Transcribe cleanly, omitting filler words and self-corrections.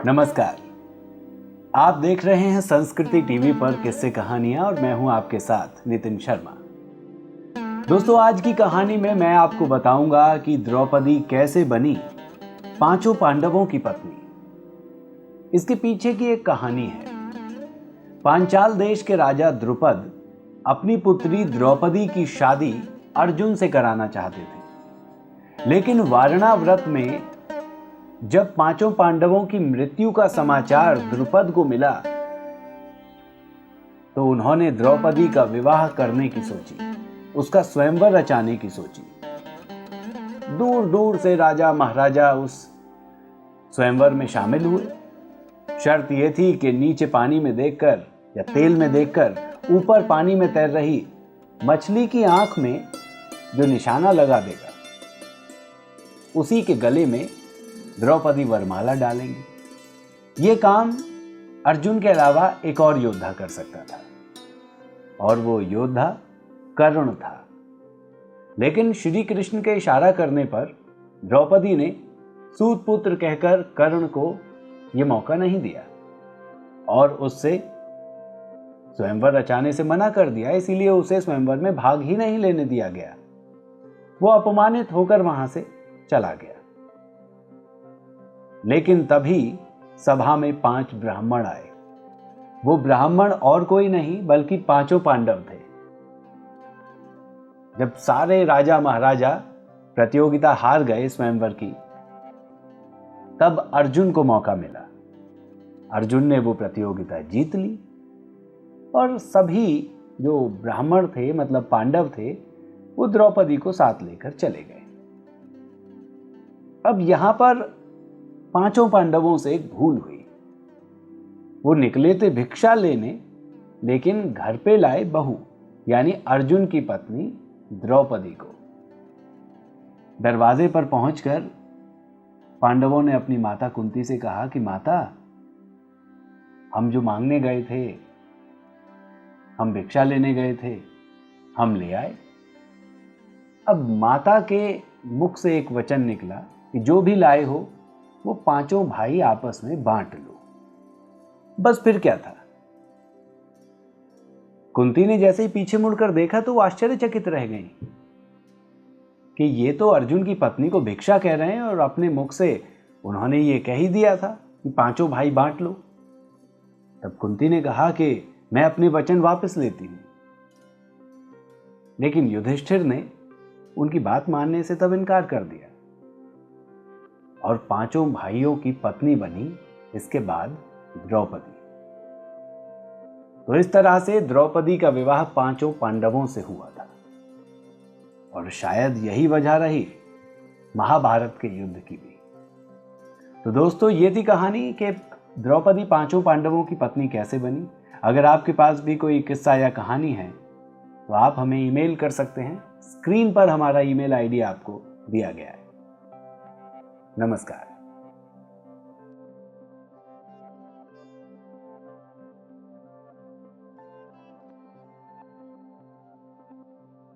नमस्कार, आप देख रहे हैं संस्कृति टीवी पर किस्से कहानियां और मैं हूं आपके साथ नितिन शर्मा। दोस्तों, आज की कहानी में मैं आपको बताऊंगा कि द्रौपदी कैसे बनी पांचों पांडवों की पत्नी। इसके पीछे की एक कहानी है। पांचाल देश के राजा द्रुपद अपनी पुत्री द्रौपदी की शादी अर्जुन से कराना चाहते थे, लेकिन वारणा व्रत में जब पांचों पांडवों की मृत्यु का समाचार द्रुपद को मिला तो उन्होंने द्रौपदी का विवाह करने की सोची, उसका स्वयंवर रचाने की सोची। दूर दूर से राजा महाराजा उस स्वयंवर में शामिल हुए। शर्त यह थी कि नीचे पानी में देखकर या तेल में देखकर ऊपर पानी में तैर रही मछली की आंख में जो निशाना लगा देगा, उसी के गले में द्रौपदी वरमाला डालेंगे। ये काम अर्जुन के अलावा एक और योद्धा कर सकता था और वो योद्धा कर्ण था। लेकिन श्री कृष्ण के इशारा करने पर द्रौपदी ने सूत पुत्र कहकर कर्ण को यह मौका नहीं दिया और उससे स्वयंवर रचाने से मना कर दिया। इसीलिए उसे स्वयंवर में भाग ही नहीं लेने दिया गया। वो अपमानित होकर वहां से चला गया। लेकिन तभी सभा में 5 ब्राह्मण आए। वो ब्राह्मण और कोई नहीं बल्कि पांचों पांडव थे। जब सारे राजा महाराजा प्रतियोगिता हार गए स्वयंवर की, तब अर्जुन को मौका मिला। अर्जुन ने वो प्रतियोगिता जीत ली और सभी जो ब्राह्मण थे, मतलब पांडव थे, वो द्रौपदी को साथ लेकर चले गए। अब यहां पर पांचों पांडवों से एक भूल हुई। वो निकले थे भिक्षा लेने, लेकिन घर पे लाए बहू, यानी अर्जुन की पत्नी द्रौपदी को। दरवाजे पर पहुंचकर पांडवों ने अपनी माता कुंती से कहा कि माता, हम जो मांगने गए थे, हम भिक्षा लेने गए थे, हम ले आए। अब माता के मुख से एक वचन निकला कि जो भी लाए हो वो पांचों भाई आपस में बांट लो। बस फिर क्या था। कुंती ने जैसे ही पीछे मुड़कर देखा तो वो आश्चर्यचकित रह गई कि ये तो अर्जुन की पत्नी को भिक्षा कह रहे हैं और अपने मुख से उन्होंने ये कह ही दिया था कि पांचों भाई बांट लो। तब कुंती ने कहा कि मैं अपने वचन वापस लेती हूं। लेकिन युधिष्ठिर ने उनकी बात मानने से तब इनकार कर दिया और पांचों भाइयों की पत्नी बनी इसके बाद द्रौपदी। तो इस तरह से द्रौपदी का विवाह पांचों पांडवों से हुआ था और शायद यही वजह रही महाभारत के युद्ध की भी। तो दोस्तों, ये थी कहानी कि द्रौपदी पांचों पांडवों की पत्नी कैसे बनी। अगर आपके पास भी कोई किस्सा या कहानी है तो आप हमें ईमेल कर सकते हैं। स्क्रीन पर हमारा ईमेल आईडी आपको दिया गया है। नमस्कार।